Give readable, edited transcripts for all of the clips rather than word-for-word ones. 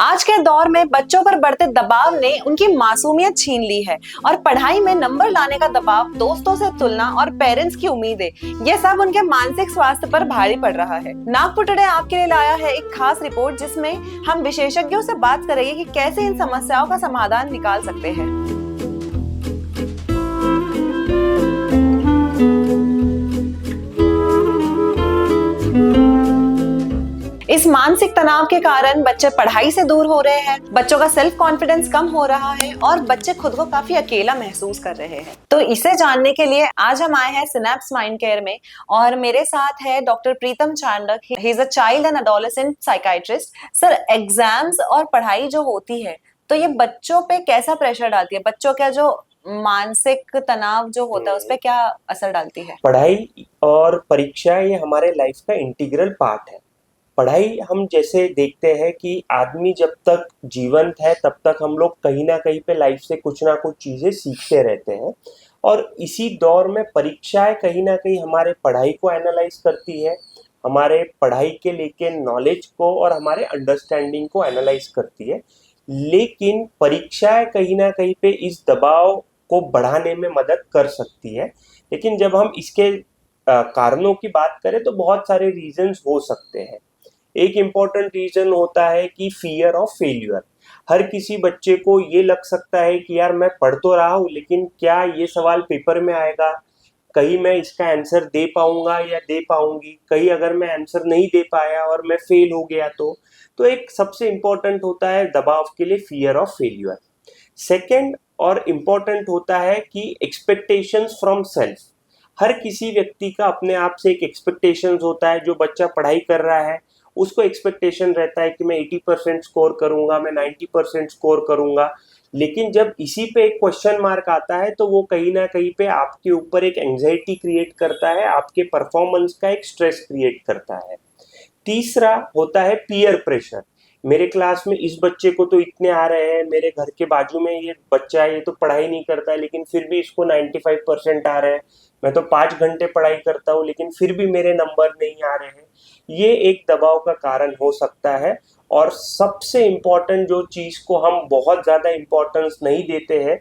आज के दौर में बच्चों पर बढ़ते दबाव ने उनकी मासूमियत छीन ली है और पढ़ाई में नंबर लाने का दबाव, दोस्तों से तुलना और पेरेंट्स की उम्मीदें, ये सब उनके मानसिक स्वास्थ्य पर भारी पड़ रहा है। नागपुर टुडे आपके लिए लाया है एक खास रिपोर्ट जिसमें हम विशेषज्ञों से बात करेंगे कि कैसे इन समस्याओं का समाधान निकाल सकते हैं। इस मानसिक तनाव के कारण बच्चे पढ़ाई से दूर हो रहे हैं, बच्चों का सेल्फ कॉन्फिडेंस कम हो रहा है और बच्चे खुद को काफी अकेला महसूस कर रहे हैं। तो इसे जानने के लिए आज हम आए हैं सिनेप्स माइंड केयर में और मेरे साथ है doctor Pritam Chandak. He is a child and adolescent psychiatrist. Sir, exams और पढ़ाई जो होती है तो ये बच्चों पे कैसा प्रेशर डालती है? बच्चों का जो मानसिक तनाव जो होता है उस पर क्या असर डालती है? पढ़ाई और परीक्षा ये हमारे लाइफ का इंटीग्रल पार्ट है। पढ़ाई हम जैसे देखते हैं कि आदमी जब तक जीवंत है तब तक हम लोग कहीं ना कहीं पे लाइफ से कुछ ना कुछ चीज़ें सीखते रहते हैं और इसी दौर में परीक्षाएं कहीं ना कहीं हमारे पढ़ाई को एनालाइज करती है, हमारे पढ़ाई के लेके नॉलेज को और हमारे अंडरस्टैंडिंग को एनालाइज करती है। लेकिन परीक्षाएं कहीं ना कहीं पे इस दबाव को बढ़ाने में मदद कर सकती है। लेकिन जब हम इसके कारणों की बात करें तो बहुत सारे रीजंस हो सकते हैं। एक इम्पॉर्टेंट रीजन होता है कि फियर ऑफ फेल्यूर। हर किसी बच्चे को ये लग सकता है कि यार मैं पढ़ तो रहा हूँ लेकिन क्या ये सवाल पेपर में आएगा, कहीं मैं इसका आंसर दे पाऊंगा या दे पाऊंगी, कहीं अगर मैं आंसर नहीं दे पाया और मैं फेल हो गया तो एक सबसे इम्पोर्टेंट होता है दबाव के लिए फियर ऑफ फेल्यूर। सेकेंड और इम्पोर्टेंट होता है कि एक्सपेक्टेशंस फ्रॉम सेल्फ। हर किसी व्यक्ति का अपने आप से एक एक्सपेक्टेशंस होता है। जो बच्चा पढ़ाई कर रहा है उसको एक्सपेक्टेशन रहता है कि मैं 80% स्कोर करूंगा, मैं 90% स्कोर करूंगा। लेकिन जब इसी पे एक क्वेश्चन मार्क आता है तो वो कहीं ना कहीं पे आपके ऊपर एक एंजाइटी क्रिएट करता है, आपके परफॉर्मेंस का एक स्ट्रेस क्रिएट करता है। तीसरा होता है पीयर प्रेशर। मेरे क्लास में इस बच्चे को तो इतने आ रहे हैं, मेरे घर के बाजू में ये बच्चा है, ये तो पढ़ाई नहीं करता है लेकिन फिर भी इसको 95% आ रहे हैं। मैं तो 5 घंटे पढ़ाई करता हूँ लेकिन फिर भी मेरे नंबर नहीं आ रहे हैं। ये एक दबाव का कारण हो सकता है। और सबसे इम्पोर्टेंट जो चीज़ को हम बहुत ज़्यादा इम्पोर्टेंस नहीं देते हैं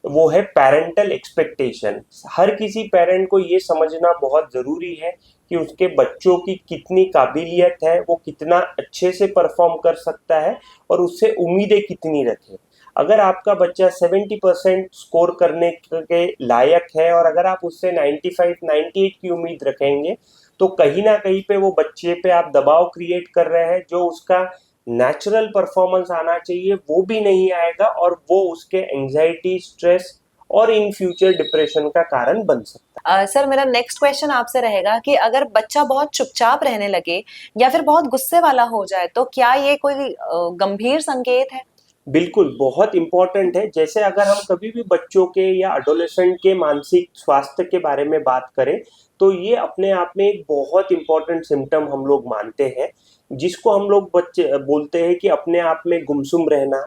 वो है पेरेंटल एक्सपेक्टेशन। हर किसी पेरेंट को ये समझना बहुत ज़रूरी है कि उसके बच्चों की कितनी काबिलियत है, वो कितना अच्छे से परफॉर्म कर सकता है और उससे उम्मीदें कितनी रखें। अगर आपका बच्चा 70% स्कोर करने के लायक है और अगर आप उससे 95-98 की उम्मीद रखेंगे तो कहीं ना कहीं पे वो बच्चे पे आप दबाव क्रिएट कर रहे हैं। जो उसका नेचुरल परफॉर्मेंस आना चाहिए वो भी नहीं आएगा और वो उसके एंजाइटी, स्ट्रेस और इन फ्यूचर डिप्रेशन का कारण बन सकता है। सर, मेरा नेक्स्ट क्वेश्चन आपसे रहेगा कि अगर बच्चा बहुत चुपचाप रहने लगे या फिर बहुत गुस्से वाला हो जाए तो क्या ये कोई गंभीर संकेत है? बिल्कुल, बहुत इम्पोर्टेंट है। जैसे अगर हम कभी भी बच्चों के या एडोलेसेंट के मानसिक स्वास्थ्य के बारे में बात करें तो ये अपने आप में एक बहुत इम्पोर्टेंट सिम्टम हम लोग मानते हैं, जिसको हम लोग बच्चे बोलते हैं कि अपने आप में गुमसुम रहना,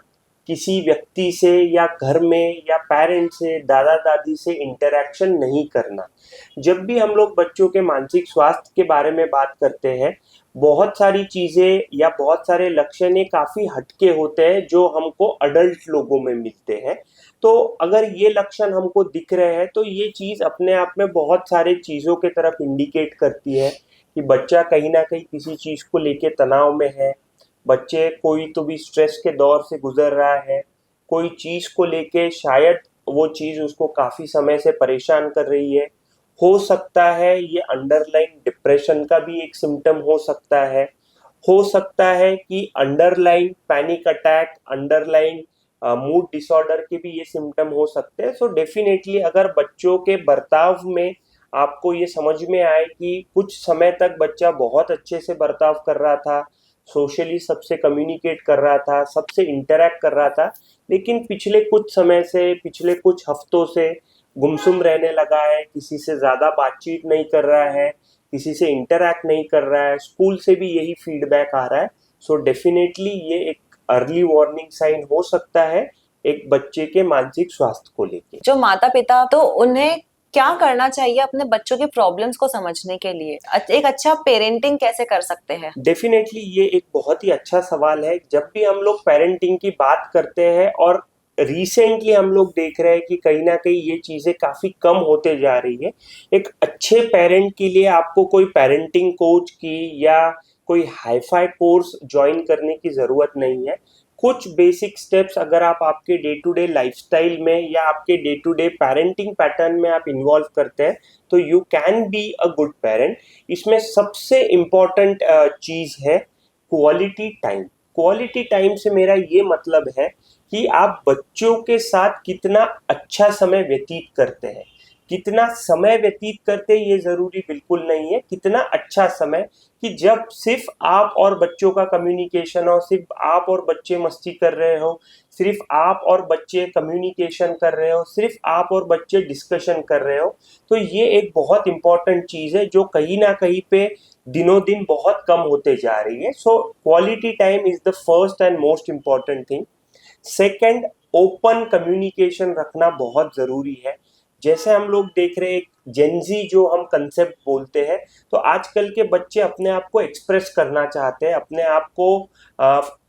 किसी व्यक्ति से या घर में या पेरेंट से, दादा दादी से इंटरेक्शन नहीं करना। जब भी हम लोग बच्चों के मानसिक स्वास्थ्य के बारे में बात करते हैं बहुत सारी चीज़ें या बहुत सारे लक्षण ये काफ़ी हटके होते हैं जो हमको अडल्ट लोगों में मिलते हैं। तो अगर ये लक्षण हमको दिख रहे हैं तो ये चीज़ अपने आप में बहुत सारे चीज़ों के तरफ इंडिकेट करती है कि बच्चा कहीं ना कहीं किसी चीज़ को लेके तनाव में है, बच्चे कोई तो भी स्ट्रेस के दौर से गुजर रहा है, कोई चीज़ को लेके शायद वो चीज़ उसको काफ़ी समय से परेशान कर रही है। हो सकता है ये अंडरलाइन डिप्रेशन का भी एक सिम्टम हो सकता है कि underline panic attack, underline mood disorder के भी ये सिम्टम हो सकते हैं। सो डेफिनेटली अगर बच्चों के बर्ताव में आपको ये समझ में आए कि कुछ समय तक बच्चा बहुत अच्छे से बर्ताव कर रहा था, सोशली सबसे कम्युनिकेट कर रहा था, सबसे इंटरैक्ट कर रहा था, लेकिन पिछले कुछ समय से, पिछले कुछ हफ्तों से गुमसुम रहने लगा है, किसी से ज़्यादा बातचीत नहीं कर रहा है, किसी से इंटरैक्ट नहीं कर रहा है, स्कूल से भी यही फीडबैक आ रहा है, सो डेफिनेटली ये एक अर्ली वार्निंग साइन हो सकता है एक बच्चे के मानसिक स्वास्थ्य को लेके। जो माता पिता तो उन्हें क्या करना चाहिए अपने बच्चों की प्रॉब्लम्स को समझने के लिए? एक अच्छा पेरेंटिंग कैसे कर सकते हैं? डेफिनेटली ये एक बहुत ही अच्छा सवाल है। जब भी हम लोग पेरेंटिंग की बात करते हैं और रिसेंटली हम लोग देख रहे हैं कि कहीं ना कहीं ये चीज़ें काफ़ी कम होते जा रही है। एक अच्छे पेरेंट के लिए आपको कोई पेरेंटिंग कोच की या कोई हाईफाई कोर्स ज्वाइन करने की ज़रूरत नहीं है। कुछ बेसिक स्टेप्स अगर आप आपके डे टू डे लाइफस्टाइल में या आपके day to day parenting pattern में आप इन्वॉल्व करते हैं तो you can be a good parent. इसमें सबसे इम्पॉर्टेंट चीज़ है क्वालिटी टाइम। क्वालिटी टाइम से मेरा ये मतलब है कि आप बच्चों के साथ कितना अच्छा समय व्यतीत करते हैं। कितना समय व्यतीत करते हैं ये ज़रूरी बिल्कुल नहीं है, कितना अच्छा समय कि जब सिर्फ आप और बच्चों का कम्युनिकेशन हो, सिर्फ आप और बच्चे मस्ती कर रहे हो, सिर्फ आप और बच्चे कम्युनिकेशन कर रहे हो, सिर्फ आप और बच्चे डिस्कशन कर रहे हो, तो ये एक बहुत इंपॉर्टेंट चीज़ है जो कहीं ना कहीं पे दिनों दिन बहुत कम होते जा रही है। So quality time is the first and most important thing. Second, open communication रखना बहुत ज़रूरी है। जैसे हम लोग देख रहे हैं जेनजी जो हम कंसेप्ट बोलते हैं, तो आजकल के बच्चे अपने आप को एक्सप्रेस करना चाहते हैं, अपने आप को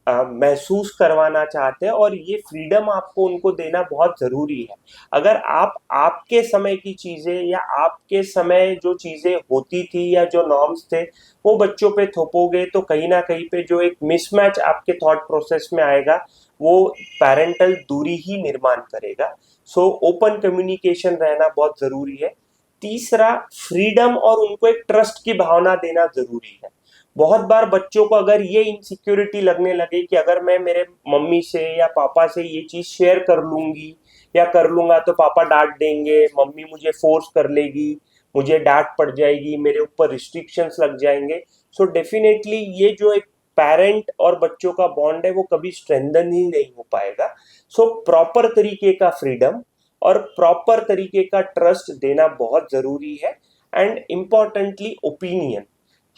महसूस करवाना चाहते हैं और ये फ्रीडम आपको उनको देना बहुत ज़रूरी है। अगर आप आपके समय की चीज़ें या आपके समय जो चीज़ें होती थी या जो नॉर्म्स थे वो बच्चों पे थोपोगे तो कहीं ना कहीं पे जो एक मिसमैच आपके थॉट प्रोसेस में आएगा वो पैरेंटल दूरी ही निर्माण करेगा। सो ओपन कम्युनिकेशन रहना बहुत ज़रूरी है। तीसरा, फ्रीडम और उनको एक ट्रस्ट की भावना देना ज़रूरी है। बहुत बार बच्चों को अगर ये इनसिक्योरिटी लगने लगे कि अगर मैं मेरे मम्मी से या पापा से ये चीज़ शेयर कर लूँगी या कर लूँगा तो पापा डांट देंगे, मम्मी मुझे फोर्स कर लेगी, मुझे डांट पड़ जाएगी, मेरे ऊपर रिस्ट्रिक्शंस लग जाएंगे। सो डेफिनेटली ये जो एक पेरेंट और बच्चों का बॉन्ड है वो कभी स्ट्रेंथन ही नहीं हो पाएगा। सो प्रॉपर तरीके का फ्रीडम और प्रॉपर तरीके का ट्रस्ट देना बहुत ज़रूरी है। एंड इम्पॉर्टेंटली ओपिनियन,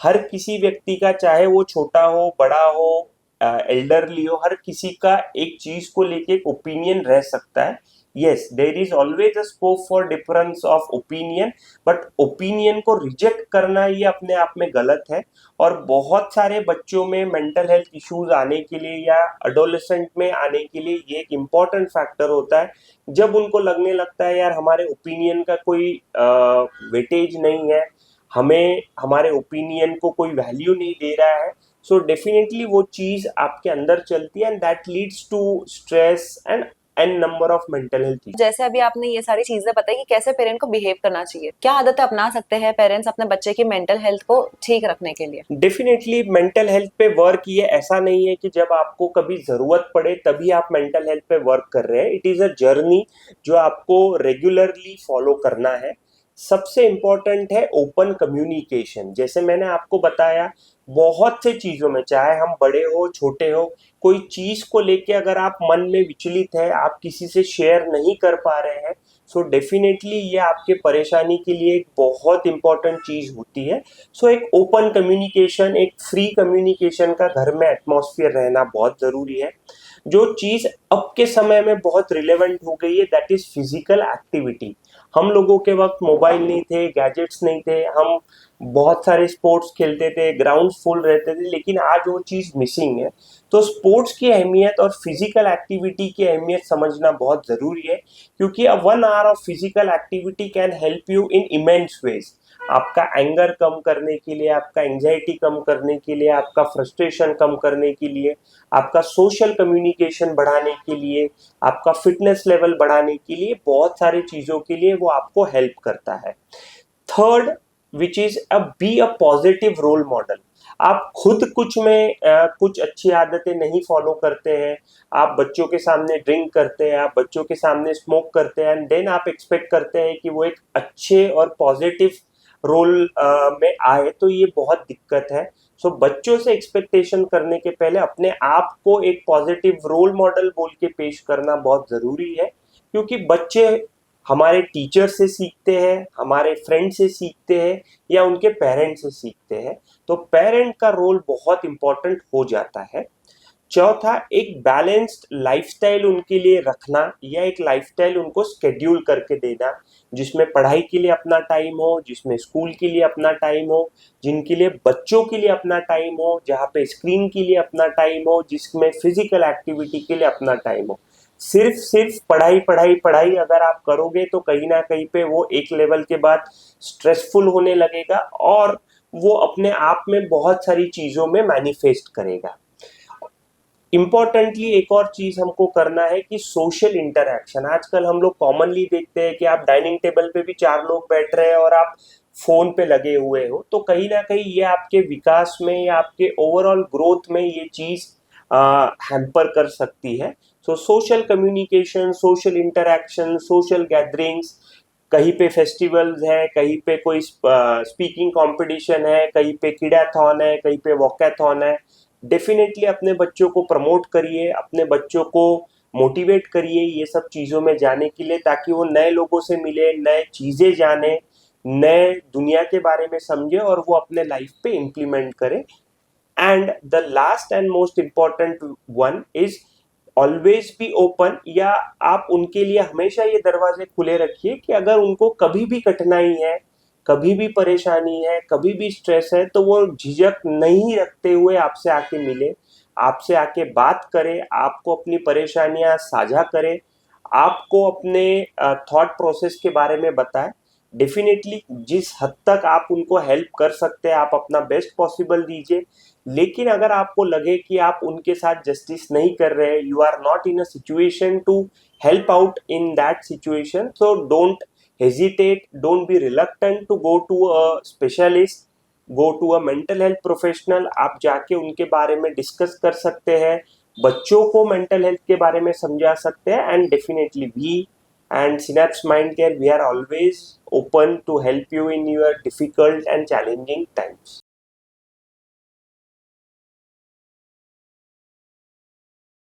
हर किसी व्यक्ति का, चाहे वो छोटा हो बड़ा हो एल्डरली हो, हर किसी का एक चीज को लेके एक ओपिनियन रह सकता है। Yes, there is always a scope for difference of opinion, but opinion को रिजेक्ट करना ये अपने आप में गलत है। और बहुत सारे बच्चों में मेंटल हेल्थ इश्यूज आने के लिए या अडोलेसेंट में आने के लिए ये एक इम्पॉर्टेंट फैक्टर होता है जब उनको लगने लगता है यार हमारे ओपिनियन का कोई वेटेज नहीं है, हमें हमारे ओपिनियन को कोई वैल्यू नहीं दे रहा है। सो डेफिनेटली वो चीज़ आपके अंदर चलती है and that leads to stress and number of mental health. जैसे अभी आपने ये सारी चीजें बताई कि कैसे पेरेंट को बिहेव करना चाहिए, क्या आदतें अपना सकते हैं पेरेंट्स अपने बच्चे की मेंटल हेल्थ को ठीक रखने के लिए? डेफिनेटली मेंटल हेल्थ पे वर्क, ये ऐसा नहीं है कि जब आपको कभी ज़रूरत पड़े तभी आप मेंटल हेल्थ पे वर्क कर रहे हैं। इट इज़ अ जर्नी जो आपको रेगुलरली फॉलो करना है। सबसे इम्पोर्टेंट है ओपन कम्युनिकेशन। जैसे मैंने आपको बताया, बहुत से चीज़ों में, चाहे हम बड़े हो छोटे हो, कोई चीज़ को लेके अगर आप मन में विचलित है, आप किसी से शेयर नहीं कर पा रहे हैं, सो डेफिनेटली ये आपके परेशानी के लिए एक बहुत इंपॉर्टेंट चीज़ होती है। सो एक ओपन कम्युनिकेशन, एक फ्री कम्युनिकेशन का घर में एटमॉस्फेयर रहना बहुत ज़रूरी है। जो चीज़ अब के समय में बहुत रिलेवेंट हो गई है दैट इज़ फिजिकल एक्टिविटी। हम लोगों के वक्त मोबाइल नहीं थे, गैजेट्स नहीं थे, हम बहुत सारे स्पोर्ट्स खेलते थे, ग्राउंड्स फुल रहते थे, लेकिन आज वो चीज़ मिसिंग है। तो स्पोर्ट्स की अहमियत और फिजिकल एक्टिविटी की अहमियत समझना बहुत ज़रूरी है, क्योंकि a 1 hour of physical activity can help you in immense ways. आपका एंगर कम करने के लिए, आपका एंजाइटी कम करने के लिए, आपका फ्रस्ट्रेशन कम करने के लिए, आपका सोशल कम्युनिकेशन बढ़ाने के लिए, आपका फिटनेस लेवल बढ़ाने के लिए, बहुत सारी चीज़ों के लिए वो आपको हेल्प करता है। Third, which is be a positive role model. आप खुद कुछ अच्छी आदतें नहीं फॉलो करते हैं, आप बच्चों के सामने ड्रिंक करते हैं, आप बच्चों के सामने स्मोक करते हैं, एंड देन आप एक्सपेक्ट करते हैं कि वो एक अच्छे और पॉजिटिव रोल में आए, तो ये बहुत दिक्कत है। सो बच्चों से एक्सपेक्टेशन करने के पहले अपने आप को एक पॉजिटिव रोल मॉडल बोल के पेश करना बहुत ज़रूरी है, क्योंकि बच्चे हमारे टीचर से सीखते हैं, हमारे फ्रेंड से सीखते हैं या उनके पेरेंट्स से सीखते हैं। तो पेरेंट का रोल बहुत इंपॉर्टेंट हो जाता है। चौथा, एक बैलेंस्ड लाइफस्टाइल उनके लिए रखना या एक लाइफस्टाइल उनको शेड्यूल करके देना, जिसमें पढ़ाई के लिए अपना टाइम हो, जिसमें स्कूल के लिए अपना टाइम हो, जिनके लिए बच्चों के लिए अपना टाइम हो, जहाँ पे स्क्रीन के लिए अपना टाइम हो, जिसमें फिजिकल एक्टिविटी के लिए अपना टाइम हो। सिर्फ सिर्फ पढ़ाई पढ़ाई पढ़ाई अगर आप करोगे तो कहीं ना कहीं पे वो एक लेवल के बाद स्ट्रेसफुल होने लगेगा और वो अपने आप में बहुत सारी चीजों में मैनिफेस्ट करेगा। इम्पोर्टेंटली एक और चीज हमको करना है कि सोशल इंटरैक्शन। आजकल हम लोग कॉमनली देखते हैं कि आप डाइनिंग टेबल पे भी 4 लोग बैठ रहे हैं और आप फोन पे लगे हुए हो, तो कहीं ना कहीं ये आपके विकास में या आपके ओवरऑल ग्रोथ में ये चीज हैम्पर कर सकती है। So social communication, social interaction, social gatherings, कहीं पे फेस्टिवल्स है, कहीं पे कोई स्पीकिंग कंपटीशन है, कहीं पे किडाथॉन है, कहीं पे वॉकैथॉन है, डेफिनेटली अपने बच्चों को प्रमोट करिए, अपने बच्चों को मोटिवेट करिए ये सब चीज़ों में जाने के लिए, ताकि वो नए लोगों से मिले, नए चीज़ें जाने, नए दुनिया के बारे में समझे और वो अपने लाइफ पे इम्प्लीमेंट करे। And the last and most important one is always be open, या आप उनके लिए हमेशा ये दरवाजे खुले रखिए कि अगर उनको कभी भी कठिनाई है, कभी भी परेशानी है, कभी भी स्ट्रेस है, तो वो झिझक नहीं रखते हुए आपसे आके मिले, आपसे आके बात करे, आपको अपनी परेशानियां साझा करे, आपको अपने थॉट प्रोसेस के बारे में बताए। डेफिनेटली जिस हद तक आप उनको हेल्प कर सकते हैं आप अपना बेस्ट पॉसिबल दीजिए, लेकिन अगर आपको लगे कि आप उनके साथ जस्टिस नहीं कर रहे, you are not in a situation to help out in that situation, so don't hesitate, don't be reluctant to go to a specialist, go to a mental health professional। आप जाके उनके बारे में डिस्कस कर सकते हैं, बच्चों को मेंटल हेल्थ के बारे में समझा सकते हैं। And definitely we and Synapse Mind Care, we are always open to help you in your difficult and challenging times।